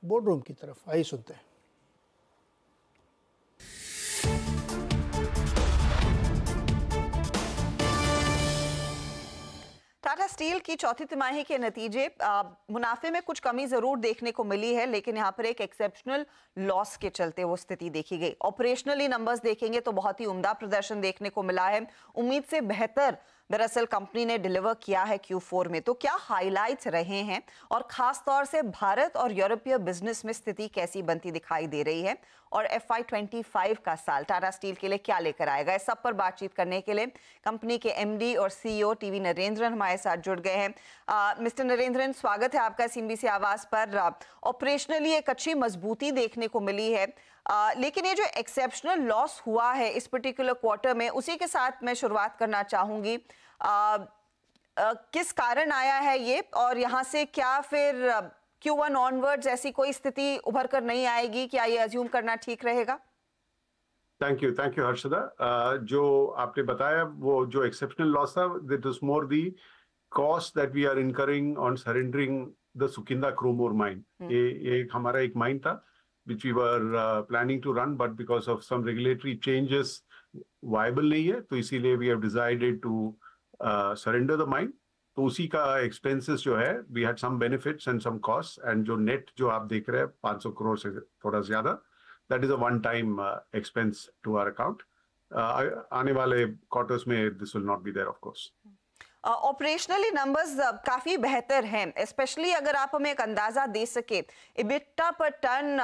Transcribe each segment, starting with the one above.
Board room की तरफ। आइए सुनते हैं। टाटा स्टील की चौथी तिमाही के नतीजे मुनाफे में कुछ कमी जरूर देखने को मिली है, लेकिन यहाँ पर एक एक्सेप्शनल लॉस के चलते वो स्थिति देखी गई। ऑपरेशनली नंबर्स देखेंगे तो बहुत ही उम्दा प्रदर्शन देखने को मिला है, उम्मीद से बेहतर दरअसल कंपनी ने डिलीवर किया है Q4 में। तो क्या हाइलाइट्स रहे हैं और खास तौर से भारत और यूरोपीय बिजनेस में स्थिति कैसी बनती दिखाई दे रही है, और FY25 का साल टाटा स्टील के लिए क्या लेकर आएगा, इस सब पर बातचीत करने के लिए कंपनी के MD और CEO टीवी नरेंद्रन हमारे साथ जुड़ गए हैं। मिस्टर नरेंद्रन, स्वागत है आपका CNBC आवाज पर। ऑपरेशनली एक अच्छी मजबूती देखने को मिली है, लेकिन ये जो एक्सेप्शनल लॉस हुआ है इस पर्टिकुलर क्वार्टर में, उसी के साथ मैं शुरुआत करना चाहूंगी। किस कारण आया है ये, और यहाँ से क्या फिर Q1 ऑनवर्ड्स ऐसी कोई स्थिति उभर कर नहीं आएगी? क्या ये अज्यूम करना ठीक रहेगा? Thank you Harshada. जो आपने बताया वो जो एक्सेप्शनल लॉस था, that was more the cost that we are incurring on surrendering the Sukinda chrome ore mine. ये हमारा एक माइन था which we were planning to run, but because of some regulatory changes viable नहीं है, तो इसीलिए we have decided to surrender the mine। तो उसी का expenses जो है, we had some benefits and some costs, and जो net जो आप देख रहे हैं 500 करोड़ से थोड़ा ज्यादा, that is a one time expense to our account। आने वाले quarters में this will not be there of course। Operationally numbers काफी बेहतर हैं, स्पेशली अगर आप हमें एक अंदाजा दे सके, EBITDA पर टन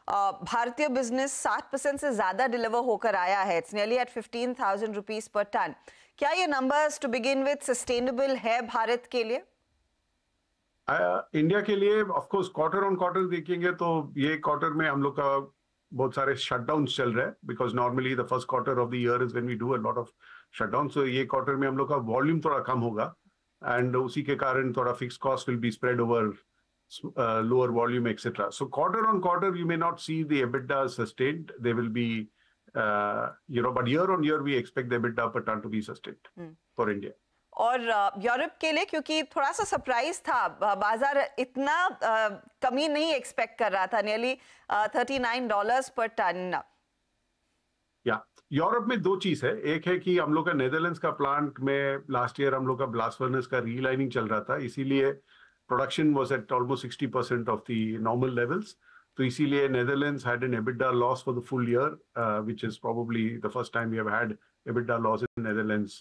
भारतीय बिजनेस 60% से ज्यादा डिलीवर होकर आया है। It's nearly eight 15,000 rupees per ton. क्या ये numbers to begin with sustainable है भारत के लिए? इंडिया के लिए of course quarter on quarter देखेंगे तो ये क्वार्टर में हम लोग का बहुत सारे शटडाउन्स चल रहे हैं, because normally the first quarter of the year is when we do a lot of shutdown. So ये क्वार्टर में हम लोग का वॉल्यूम थोड़ा कम होगा, एंड उसी के कारण थोड़ा fix cost will be spread over lower volume, etc. So quarter on quarter, you may not see the EBITDA sustained. They will be, but year on year, we expect the EBITDA per ton to be sustained for India. और Europe के लिए क्योंकि थोड़ा सा surprise था, बाजार इतना कमी नहीं एक्सपेक्ट कर रहा था, नियरली $39 पर टन। यूरोप में दो चीज है। एक है कि हम लोग का नेदरलैंड्स का प्लांट में लास्ट ईयर हम लोग का ब्लास्ट फर्नेस का रीलाइनिंग चल रहा था, इसीलिए production was at almost 60% of the normal levels. So इसीलिए Netherlands had an EBITDA loss for the full year, which is probably the first time we have had EBITDA loss in Netherlands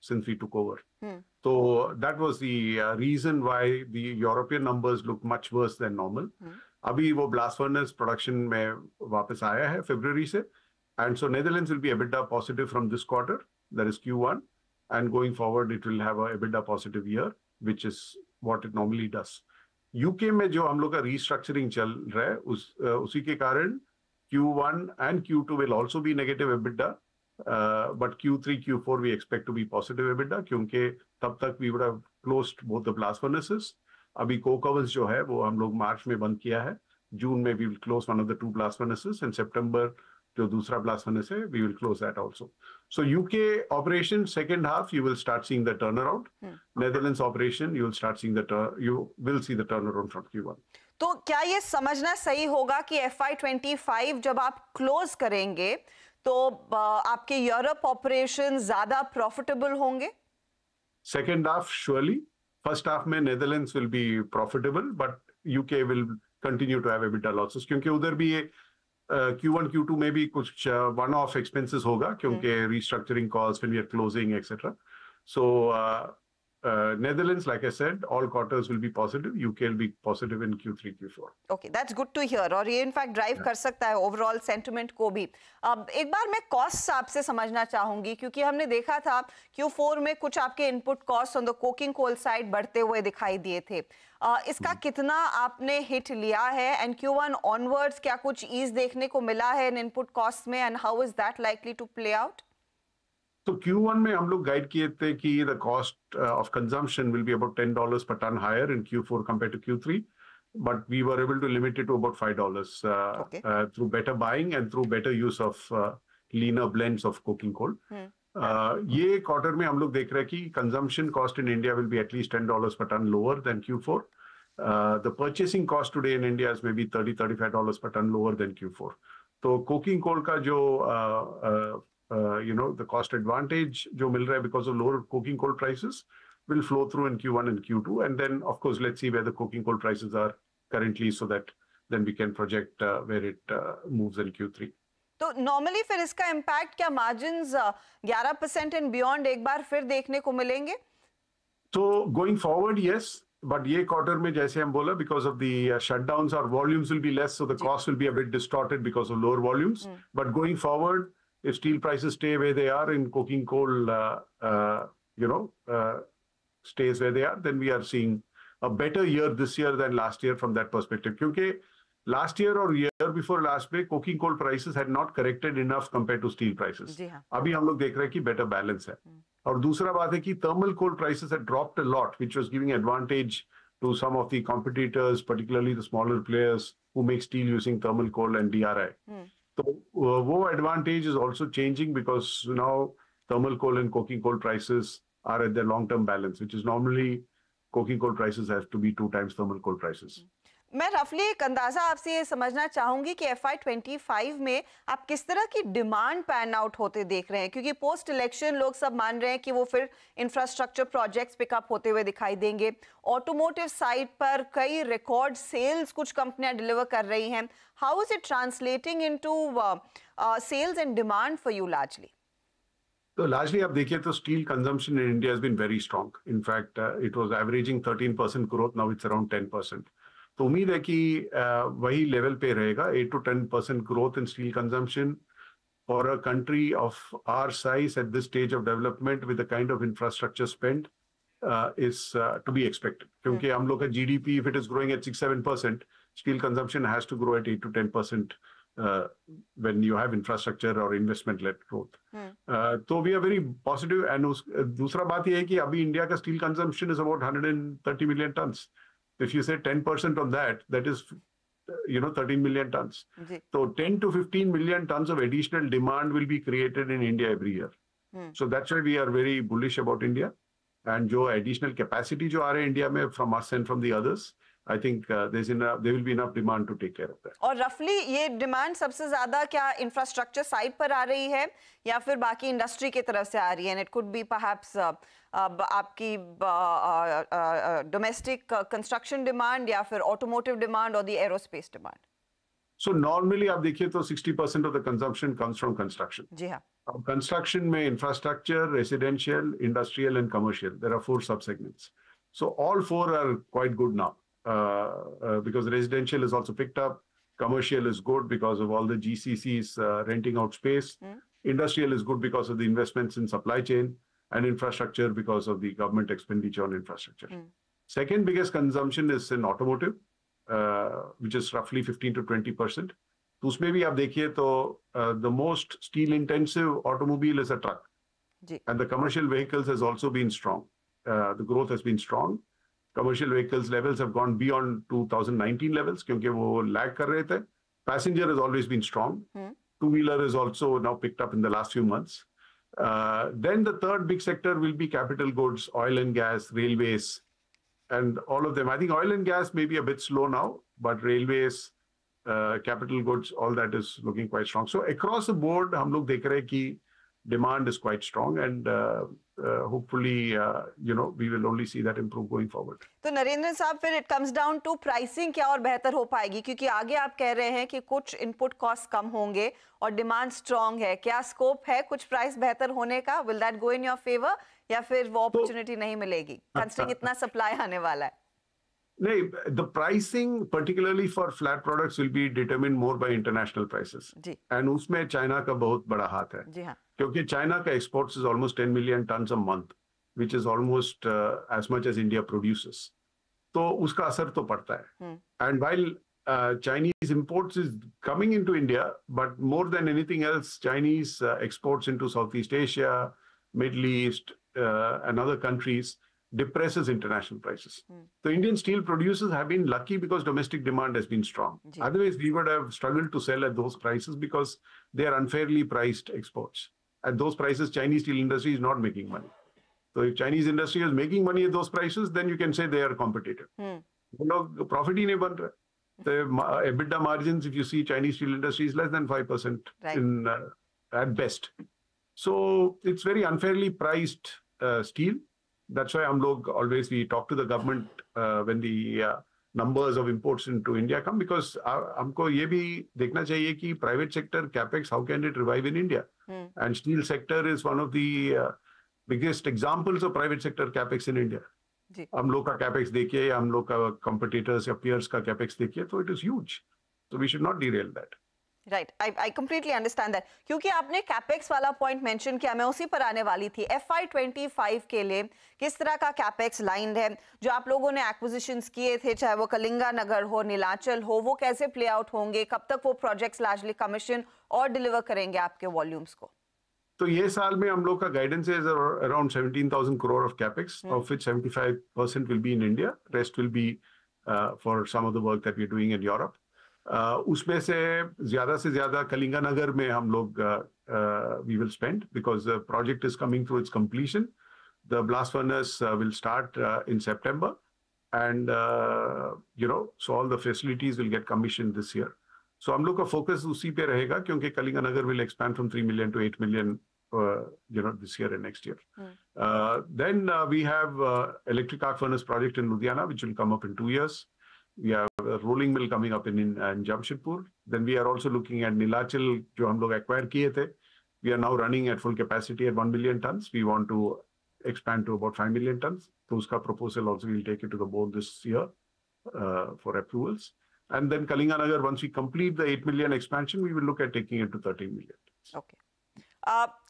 since we took over. So that was the reason why the European numbers look much worse than normal. अभी वो blast furnace production में वापस आया है February से, and so Netherlands will be EBITDA positive from this quarter, that is Q1, and going forward it will have a EBITDA positive year, which is what it normally does. UK में जो हम लोग का restructuring चल रहा है, उसी के कारण Q1 and Q2 will also be negative EBITDA, but Q3, Q4 we expect to be positive EBITDA, क्योंकि तब तक we would have closed both the blast furnaces। अभी coke ovens जो है वो हम लोग मार्च में बंद किया है, जून में we will close one of the two blast furnaces, and September जो दूसरा blast furnace है we will close that also। So UK operation second half you will start seeing the turnaround। Netherlands operation you will start seeing the turnaround from Q1। तो क्या ये समझना सही होगा कि FY25 जब आप क्लोज करेंगे तो आपके यूरोप ऑपरेशन ज्यादा प्रॉफिटेबल होंगे? Second half surely, first half में Netherlands will be profitable, but UK will continue to have EBITDA losses, क्योंकि उधर भी Q1, Q2 में भी कुछ one off expenses होगा, क्योंकि restructuring costs when we are closing, etc. So Netherlands, like I said, all quarters will be positive. UK will be positive in Q3, Q4. Okay, that's good to hear, और ये in fact drive कर सकता है overall sentiment को भी। अब एक बार मैं कॉस्ट आपसे समझना चाहूंगी, क्योंकि हमने देखा था Q4 में कुछ आपके input cost on the coking coal side बढ़ते हुए दिखाई दिए थे। इसका कितना आपने हिट लिया है, एंड Q1 ऑनवर्ड्स क्या कुछ ईज देखने को मिला है इन इनपुट कॉस्ट में, and how is that likely to play out? तो Q1 में हम लोग गाइड किए थे कि the cost of consumption will be about $10 per ton higher in Q4 compared to Q3, but we were able to limit it to about $5 through better buying and through better use of leaner blends of coking coal। ये quarter में हम लोग देख रहे हैं कि consumption cost in India will be at least $10 per ton lower than Q4, the purchasing cost today in India is maybe $30-35 per ton lower than Q4. So coking coal का जो the cost advantage जो मिल रहा है because of lower coking coal prices will flow through in Q1 and Q2, and then of course let's see where the coking coal prices are currently, so that then we can project where it moves in Q3. तो normally फिर इसका impact क्या margins 11% and beyond एक बार फिर देखने को मिलेंगे? So going forward, yes, but ये quarter में जैसे हम बोला, because of the shutdowns, our volumes will be less, so the cost will be a bit distorted because of lower volumes. But going forward, if steel prices stay where they are and coking coal, stays where they are, then we are seeing a better year this year than last year from that perspective. क्योंकि last year or year before last में coking coal prices had not corrected enough compared to steel prices. अभी हम लोग देख रहे हैं कि better balance है. और दूसरा बात है कि thermal coal prices had dropped a lot, which was giving advantage to some of the competitors, particularly the smaller players who make steel using thermal coal and DRI. So वो advantage is also changing because now thermal coal and coking coal prices are at their long-term balance, which is normally coking coal prices have to be 2 times thermal coal prices. मैं रफली एक अंदाजा आपसे ये समझना चाहूंगी कि FY25 में आप किस तरह की डिमांड पैन आउट होते देख रहे हैं, क्योंकि पोस्ट इलेक्शन लोग सब मान रहे हैं कि वो फिर इंफ्रास्ट्रक्चर प्रोजेक्ट्स पिकअप होते हुए दिखाई देंगे. ऑटोमोटिव साइड पर कई रिकॉर्ड सेल्स कुछ कंपनियां डिलीवर कर रही हैं. How is it translating into sales and demand for you largely? So largely आप देखिए तो steel consumption in India has been very strong. In fact, it was averaging 13% growth. Now it's around 10%. तो उम्मीद है कि वही लेवल पे रहेगा. 8 to 10% growth in steel consumption for a country of our size at this stage of development with the kind of infrastructure spent is to be expected. क्योंकि हम लोग का GDP, if it is growing at 6-7%, steel consumption has to grow at 8 to 10%. When you have infrastructure or investment-led growth. So we are very positive. And दूसरा बात ये है कि अभी इंडिया का steel consumption is about 130 million tons. If you say 10% on that, that is, 13 million tons. So 10 to 15 million tons of additional demand will be created in India every year. So that's why we are very bullish about India. And जो additional capacity जो आ रहे हैं India में from us and from the others, I think there will be enough demand to take care of that. और रफली ये demand सबसे ज्यादा क्या इंफ्रास्ट्रक्चर साइड पर आ रही है या फिर बाकी इंडस्ट्री की तरफ से आ रही है? And it could be perhaps आपकी डोमेस्टिक कंस्ट्रक्शन डिमांड या फिर ऑटोमोटिव डिमांड और the aerospace demand. So normally आप देखिए तो 60% of the consumption comes from construction. जी हाँ. Construction में infrastructure, residential, industrial and commercial. There are 4 sub-segments. So all 4 are quite good now. Because residential is also picked up, commercial is good because of all the GCCs renting out space, industrial is good because of the investments in supply chain, and infrastructure because of the government expenditure on infrastructure. Second biggest consumption is in automotive, which is roughly 15 to 20%. तो उसमें भी आप देखिए तो the most steel intensive automobile is a truck. And the commercial vehicles has also been strong. The growth has been strong. Commercial vehicles levels have gone beyond 2019 levels क्योंकि वो lag कर रहे थे. Passenger has always been strong. Two-wheeler is also now picked up in the last few months. Then the third big sector will be capital goods, oil and gas, railways, and all of them. I think oil and gas may be a bit slow now, but railways, capital goods, all that is looking quite strong. So across the board, हम लोग देख रहे हैं कि demand is quite strong, and hopefully, we will only see that improve going forward. तो नरेंद्र साहब, फिर it comes down to pricing क्या और बेहतर हो पाएगी, क्योंकि आगे आप कह रहे हैं कि कुछ input costs कम होंगे और demand strong है. क्या scope है कुछ price बेहतर होने का? Will that go in your favor या फिर वो opportunity नहीं मिलेगी, considering इतना supply आने वाला है? नहीं, the pricing particularly for flat products will be determined more by international prices. जी. And उसमें चाइना का बहुत बड़ा हाथ है. जी हाँ. क्योंकि चाइना का exports is almost 10 million tons a month, which is almost as much as India produces. तो उसका असर तो पड़ता है. And while Chinese imports is coming into India, but more than anything else, Chinese exports into Southeast Asia, Middle East, and other countries depresses international prices. So Indian steel producers have been lucky because domestic demand has been strong. Otherwise, we would have struggled to sell at those prices because they are unfairly priced exports. At those prices, Chinese steel industry is not making money. So if Chinese industry is making money at those prices, then you can say they are competitive. वो लोग profit ही नहीं बन रहे. The EBITDA margins, if you see Chinese steel industry, is less than 5% in at best. So it's very unfairly priced steel. That's why we talk to the government when the numbers of imports into India come, because हमको ये भी देखना चाहिए कि private sector capex, how can it revive in India? And steel sector is one of the biggest examples of private sector capex in India. हम लोग का capex देखिए या हम लोग का कंपटीटर्स या पीयर्स का कैपेक्स देखिए तो it is huge. So we should not derail that. Right, I completely understand that. क्योंकि आपने कैपेक्स वाला पॉइंट मेंशन किया, मैं उसी पर आने वाली थी. FY25 के लिए किस तरह का कैपेक्स लाइन है? जो आप लोगों ने एक्विजिशंस किए थे, चाहे वो कलिंगा नगर हो, नीलाचल हो, वो कैसे प्ले आउट होंगे? कब तक वो प्रोजेक्ट्स लार्जली कमीशन और डिलीवर करेंगे आपके वॉल्यूम्स को? तो ये साल में हम लोग का गाइडेंस है around 17,000 crore of capex, of which 75% will be in India. Rest will be for some of the work that we are doing in Europe. उसमें से ज्यादा कलिंगा नगर में हम लोग we will spend, because the project is coming to its completion. The blast furnace will start in September, and so all the facilities will get commissioned this year. So हम लोग का focus उसी पे रहेगा, क्योंकि कलिंगा नगर will expand from 3 million to 8 million this year and next year. Then we have electric arc furnace project in Ludhiana, which will come up in 2 years. We have a rolling mill coming up in Jamshedpur. Then we are also looking at Neelachal, जो हम लोग acquire किए थे. We are now running at full capacity at 1 million tons. We want to expand to about 5 million tons. तो उसका proposal also we'll take it to the board this year for approvals. And then Kalinganagar, once we complete the 8 million expansion, we will look at taking it to 13 million. Okay.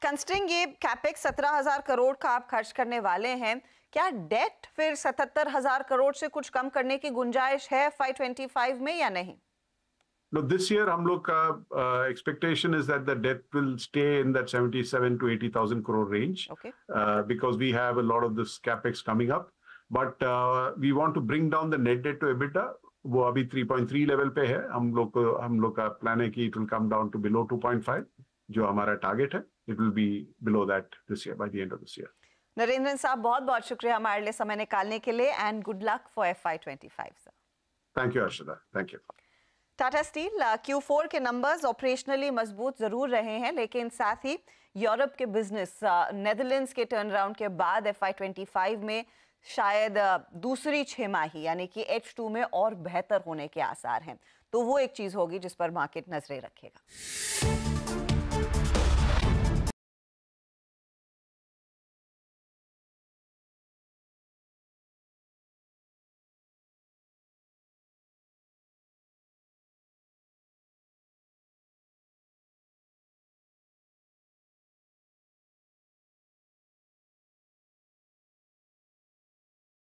Considering ये capex 17,000 crore का आप खर्च करने वाले हैं, क्या date फिर 77,000 करोड़ से कुछ कम करने की गुंजाइश है FY25 में या नहीं? No, this year हम लोग का expectation is that the debt will stay in that 77 to 80,000 crore range. Okay. Because we have a lot of this capex coming up. But we want to bring down the net debt to EBITDA. वो अभी 3.3 level पे है. हम लोग का plan है कि it will come down to below 2.5, जो हमारा टारगेट है. It will be below that this year, by the end of this year. Narendran साहब, बहुत बहुत शुक्रिया हमारे लिए समय निकालने के लिए, and good luck for FY25 sir. Thank you Arshada. Thank you. Tata steel Q4 के नंबर्स ऑपरेशनली मजबूत जरूर रहे हैं, लेकिन साथ ही यूरोप के बिजनेस, नेदरलैंड्स के टर्न अराउंड के बाद FY25 में शायद दूसरी छमाही यानी कि H2 में और बेहतर होने के आसार हैं. तो वो एक चीज होगी जिस पर मार्केट नजरें रखेगा.